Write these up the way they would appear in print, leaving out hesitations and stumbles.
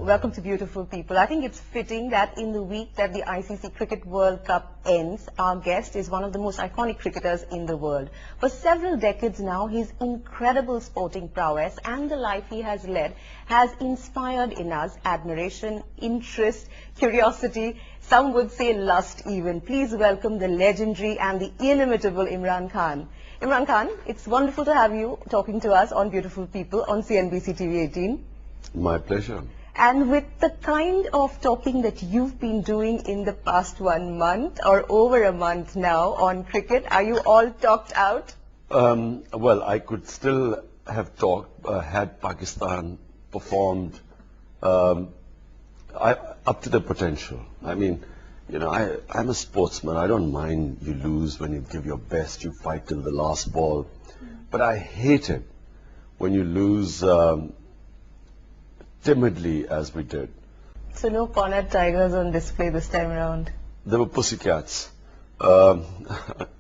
welcome to Beautiful People. I think it's fitting that in the week that the ICC Cricket World Cup ends, our guest is one of the most iconic cricketers in the world. For several decades now, his incredible sporting prowess and the life he has led has inspired in us admiration, interest, curiosity, some would say lust even. Please welcome the legendary and the inimitable Imran Khan. Imran Khan, it's wonderful to have you talking to us on Beautiful People on CNBC TV 18. My pleasure. And with the kind of talking that you've been doing in the past 1 month or over a month now on cricket, are you all talked out? Well, I could still have talked had Pakistan performed up to their potential. I mean, you know, I'm a sportsman. I don't mind you lose when you give your best, you fight till the last ball. But I hate it when you lose timidly as we did. So no cornered tigers on display this time around? There were pussycats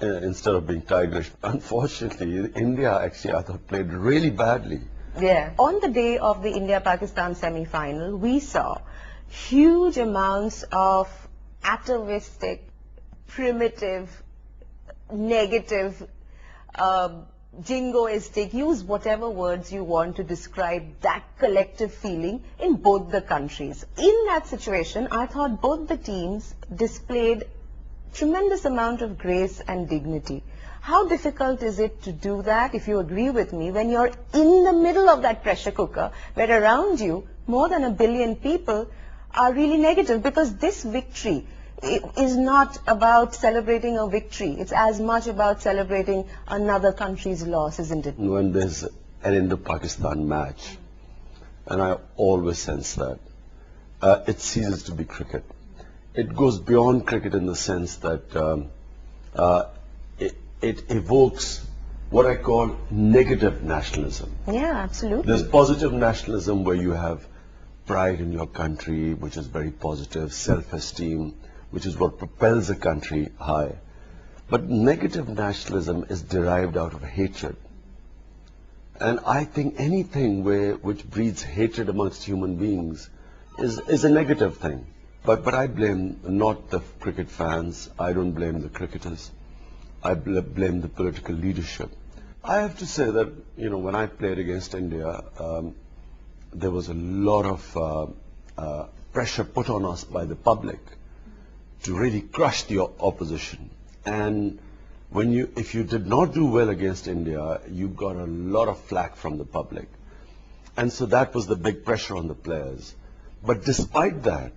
instead of being tigerish. Unfortunately, India actually, I thought, played really badly. Yeah. On the day of the India-Pakistan semi-final, we saw huge amounts of atavistic, primitive, negative, jingoistic, use whatever words you want to describe that collective feeling in both the countries. In that situation, I thought both the teams displayed tremendous amount of grace and dignity. How difficult is it to do that, if you agree with me, when you're in the middle of that pressure cooker, where around you more than 1 billion people are really negative? Because this victory is not about celebrating a victory. It's as much about celebrating another country's loss, isn't it? When there's an Indo-Pakistan match, and I always sense that, it ceases to be cricket. It goes beyond cricket in the sense that it evokes what I call negative nationalism. Yeah, absolutely. There's positive nationalism where you have pride in your country, which is very positive, self-esteem, which is what propels a country high. But negative nationalism is derived out of hatred. And I think anything which breeds hatred amongst human beings is a negative thing. But I blame not the cricket fans, I don't blame the cricketers, I blame the political leadership. I have to say that, you know, when I played against India, there was a lot of pressure put on us by the public to really crush the opposition. And if you did not do well against India, you got a lot of flack from the public. And so that was the big pressure on the players. But despite that,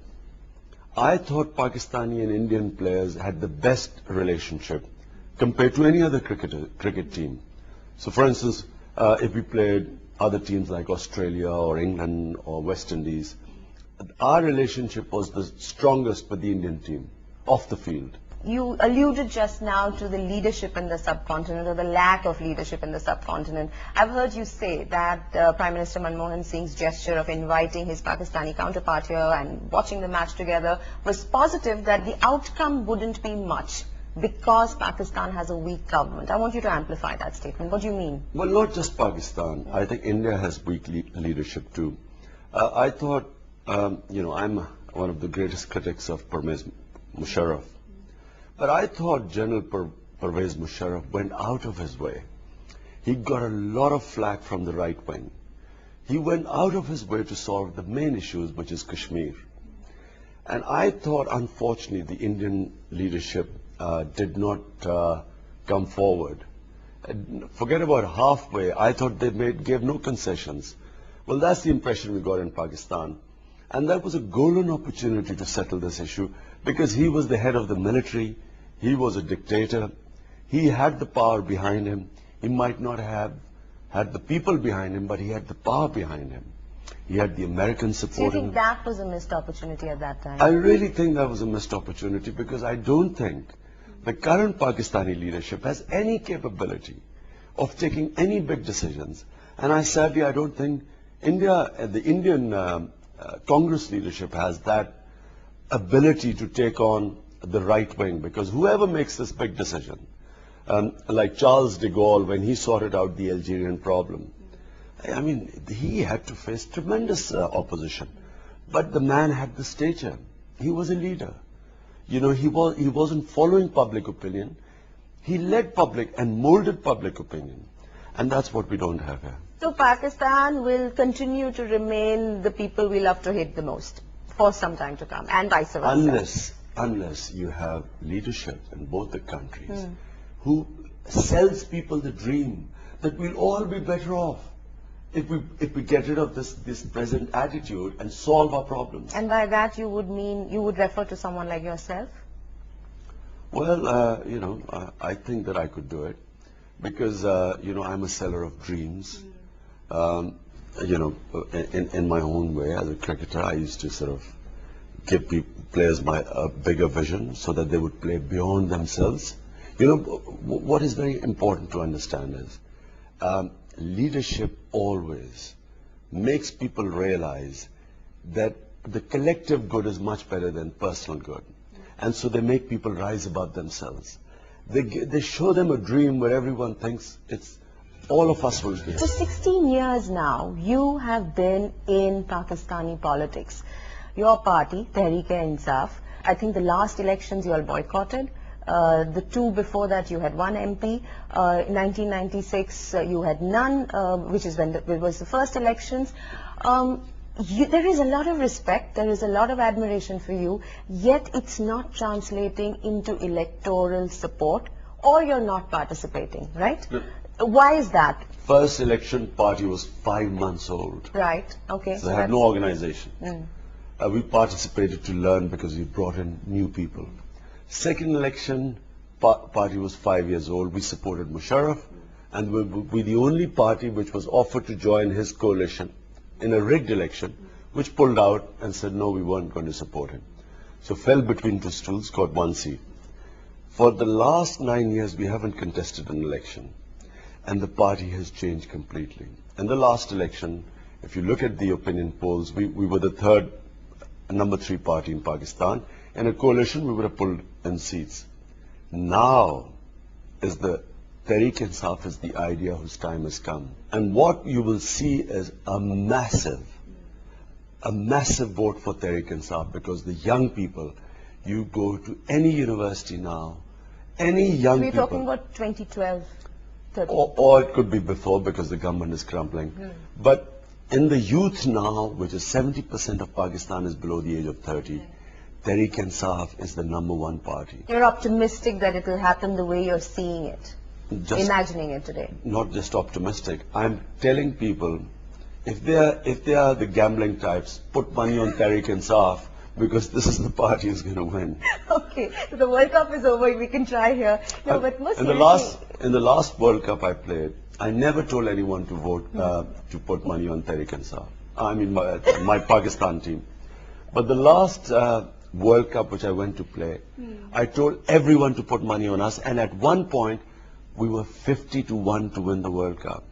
I thought Pakistani and Indian players had the best relationship compared to any other cricket team. So for instance, if we played other teams like Australia or England or West Indies, our relationship was the strongest with the Indian team, off the field. You alluded just now to the leadership in the subcontinent, or the lack of leadership in the subcontinent. I've heard you say that Prime Minister Manmohan Singh's gesture of inviting his Pakistani counterpart here and watching the match together was positive, that the outcome wouldn't be much because Pakistan has a weak government. I want you to amplify that statement. What do you mean? Well, not just Pakistan. I think India has weak leadership too. I thought, you know, I'm one of the greatest critics of Pervez Musharraf. But I thought General Pervez Musharraf went out of his way. He got a lot of flack from the right wing. He went out of his way to solve the main issues, which is Kashmir. And I thought, unfortunately, the Indian leadership did not come forward. Forget about halfway. I thought they gave no concessions. Well, that's the impression we got in Pakistan. And that was a golden opportunity to settle this issue, because he was the head of the military, he was a dictator, he had the power behind him. He might not have had the people behind him, but he had the power behind him. He had the Americans supporting him. Do you think that was a missed opportunity at that time? I really think that was a missed opportunity, because I don't think the current Pakistani leadership has any capability of taking any big decisions. And I don't think the Indian Congress leadership has that ability to take on the right wing, because whoever makes this big decision, like Charles de Gaulle, when he sorted out the Algerian problem, I mean, he had to face tremendous opposition. But the man had the stature. He was a leader. You know, he wasn't following public opinion. He led public and molded public opinion. And that's what we don't have here. So Pakistan will continue to remain the people we love to hate the most for some time to come, and vice versa. Unless you have leadership in both the countries who sells people the dream that we'll all be better off if we get rid of this present attitude and solve our problems. And by that you would refer to someone like yourself? Well, you know, I think that I could do it because, you know, I'm a seller of dreams. You know, in my own way as a cricketer, I used to sort of give players a bigger vision so that they would play beyond themselves. You know, what is very important to understand is leadership always makes people realize that the collective good is much better than personal good. And so they make people rise above themselves. They show them a dream where everyone thinks it's all of us will be. For 16 years now, you have been in Pakistani politics. Your party, Tehreek-e-Insaf, I think the last elections you all boycotted. The two before that you had one MP. In 1996 you had none, which is when it was the first elections. There is a lot of respect, there is a lot of admiration for you, yet it's not translating into electoral support, or you're not participating, right? Why is that? First election party was 5 months old. Right, okay. So they had no organization. We participated to learn because we brought in new people. Second election party was 5 years old. We supported Musharraf, and we're the only party which was offered to join his coalition in a rigged election, which pulled out and said no, we weren't going to support him. So fell between two stools, got one seat. For the last 9 years, we haven't contested an election, and the party has changed completely. In the last election, if you look at the opinion polls, we were the number 3 party in Pakistan. In a coalition, we would have pulled in seats. Now is the Tehreek-e-Insaf is the idea whose time has come. And what you will see is a massive vote for Tehreek-e-Insaf, because the young people, you go to any university now, any young people. We're talking about 2012, 13. Or it could be before, because the government is crumbling. But in the youth now, which is 70% of Pakistan is below the age of 30, Tehreek-e-Insaf is the number 1 party. You're optimistic that it will happen the way you're seeing it, imagining it today. Not just optimistic. I'm telling people, if they are the gambling types, put money on Tehreek-e-Insaf, because this is the party who's going to win. Okay, so the World Cup is over. We can try here. No, but most in the last World Cup I played, I never told anyone to vote to put money on Tehreek-e-Insaf. I mean my Pakistan team. But the last World Cup which I went to play, I told everyone to put money on us, and at one point we were 50-1 to win the World Cup.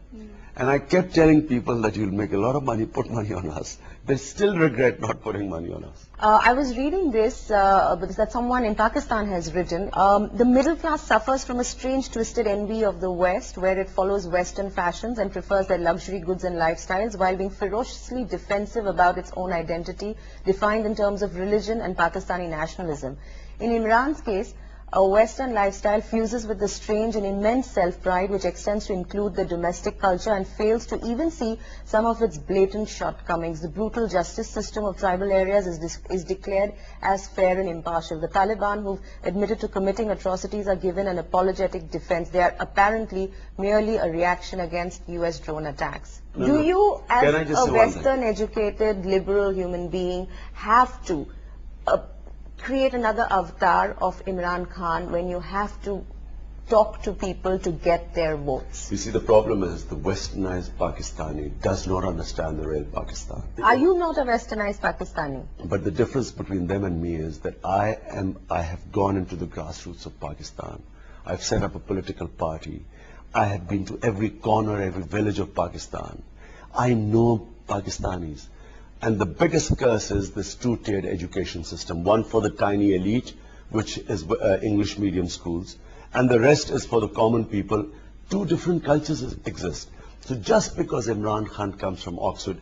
And I kept telling people that you'll make a lot of money, put money on us. They still regret not putting money on us. I was reading this because that someone in Pakistan has written, the middle class suffers from a strange twisted envy of the West, where it follows Western fashions and prefers their luxury goods and lifestyles, while being ferociously defensive about its own identity, defined in terms of religion and Pakistani nationalism. In Imran's case, a Western lifestyle fuses with the strange and immense self-pride which extends to include the domestic culture and fails to even see some of its blatant shortcomings. The brutal justice system of tribal areas is declared as fair and impartial. The Taliban, who've admitted to committing atrocities, are given an apologetic defense. They are apparently merely a reaction against US drone attacks. Do you, as a Western-educated, liberal human being, have to create another avatar of Imran Khan when you have to talk to people to get their votes? You see, the problem is the westernized Pakistani does not understand the real Pakistan. Are you not a westernized Pakistani? But the difference between them and me is that I have gone into the grassroots of Pakistan. I've set up a political party. I have been to every corner, every village of Pakistan. I know Pakistanis. And the biggest curse is this two-tiered education system. One for the tiny elite, which is English medium schools, and the rest is for the common people. Two different cultures exist. So just because Imran Khan comes from Oxford,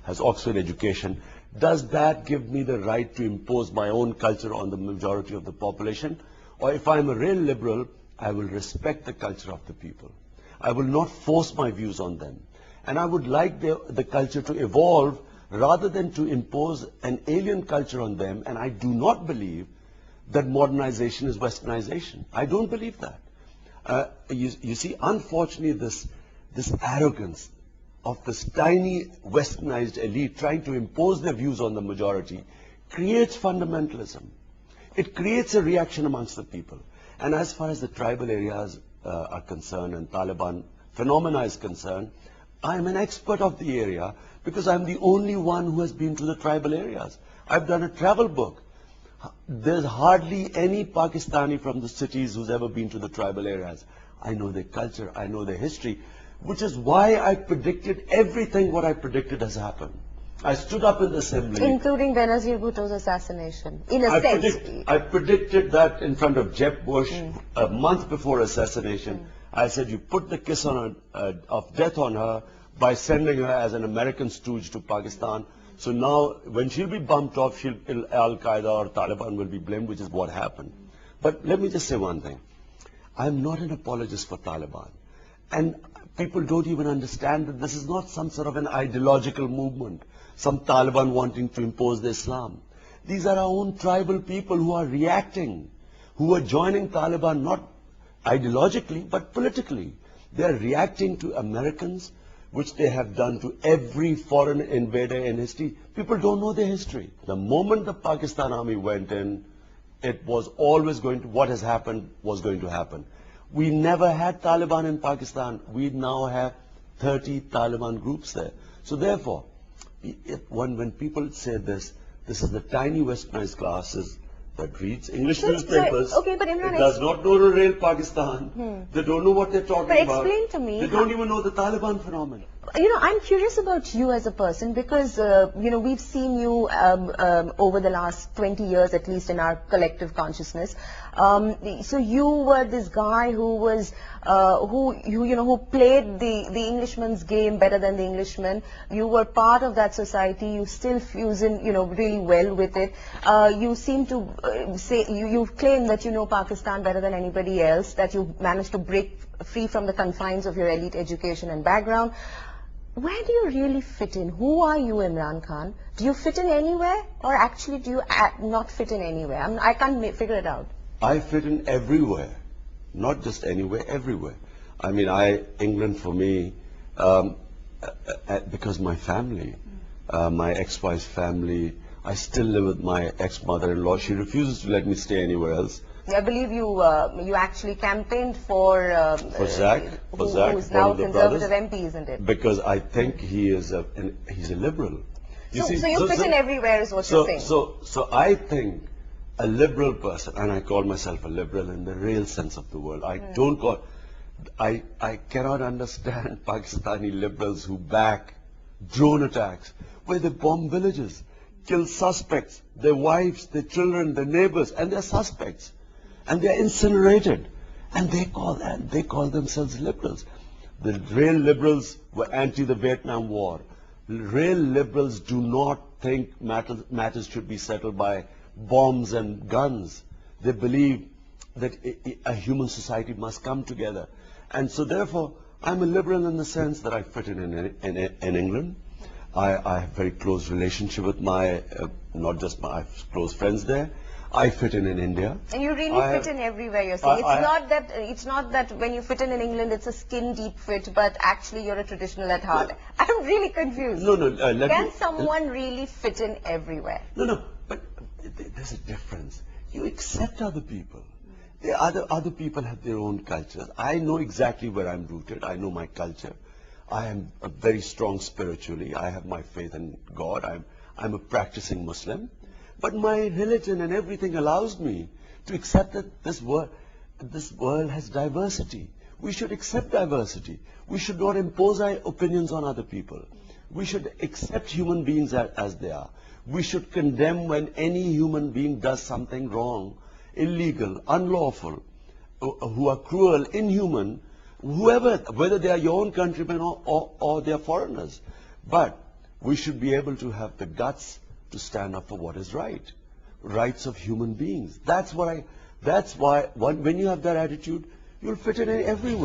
has Oxford education, does that give me the right to impose my own culture on the majority of the population? Or if I'm a real liberal, I will respect the culture of the people. I will not force my views on them. And I would like the culture to evolve rather than to impose an alien culture on them. And I do not believe that modernization is westernization. I don't believe that. You see, unfortunately, this arrogance of this tiny westernized elite trying to impose their views on the majority creates fundamentalism. It creates a reaction amongst the people. And as far as the tribal areas are concerned and Taliban phenomena is concerned, I'm an expert of the area because I'm the only one who has been to the tribal areas. I've done a travel book. There's hardly any Pakistani from the cities who's ever been to the tribal areas. I know their culture, I know their history, which is why I predicted everything what I predicted has happened. I stood up in the assembly. Including Benazir Bhutto's assassination, in a sense. I predicted that in front of Jeb Bush a month before assassination. I said, you put the kiss on her, of death on her by sending her as an American stooge to Pakistan. So now, when she'll be bumped off, Al-Qaeda or Taliban will be blamed, which is what happened. But let me just say one thing. I'm not an apologist for Taliban. And people don't even understand that this is not some sort of an ideological movement, some Taliban wanting to impose the Islam. These are our own tribal people who are reacting, who are joining Taliban not ideologically but politically. They are reacting to Americans, which they have done to every foreign invader in history. People don't know their history. The moment the Pakistan army went in, it was always going to, what has happened was going to happen. We never had Taliban in Pakistan. We now have 30 Taliban groups there. So therefore, when people say this is the tiny westernized classes that reads English newspapers. Okay, but Imran, it does not know the real Pakistan. They don't know what they're talking about. Explain to me. They don't even know the Taliban phenomenon. I'm curious about you as a person because, we've seen you over the last 20 years, at least in our collective consciousness. So you were this guy who was, who played the Englishman's game better than the Englishman. You were part of that society. You still fuse in, really well with it. You seem to say, you claim that you know Pakistan better than anybody else, that you managed to break free from the confines of your elite education and background. Where do you really fit in? Who are you, Imran Khan? Do you fit in anywhere, or actually do you not fit in anywhere? I can't figure it out. I fit in everywhere, not just anywhere, everywhere. I mean, England for me, because my family, my ex-wife's family, I still live with my ex-mother-in-law. She refuses to let me stay anywhere else. I believe you actually campaigned for Zach, who is now Conservative MP, isn't it? Because I think he's a liberal. So you fit in everywhere is what you're saying. So I think a liberal person, and I call myself a liberal in the real sense of the word. I cannot understand Pakistani liberals who back drone attacks where they bomb villages, kill suspects, their wives, their children, their neighbors, and they're suspects. And they're incinerated. And they call themselves liberals. The real liberals were anti the Vietnam War. Real liberals do not think matters should be settled by bombs and guns. They believe that a human society must come together. And so therefore, I'm a liberal in the sense that I fit in England. I have a very close relationship with my, not just my close friends there. I fit in India. And you really fit in everywhere, you're saying. It's not that when you fit in England, it's a skin deep fit, but actually you're a traditional at heart. I'm really confused. No. Can someone really fit in everywhere? No. But there's a difference. You accept other people. Other people have their own cultures. I know exactly where I'm rooted. I know my culture. I am very strong spiritually. I have my faith in God. I'm a practicing Muslim. But my religion and everything allows me to accept that this world has diversity. We should accept diversity. We should not impose our opinions on other people. We should accept human beings as they are. We should condemn when any human being does something wrong, illegal, unlawful, who are cruel, inhuman, whoever, whether they are your own countrymen or they are foreigners. But we should be able to have the guts to stand up for what is right. Rights of human beings. That's why when you have that attitude, you'll fit in everywhere.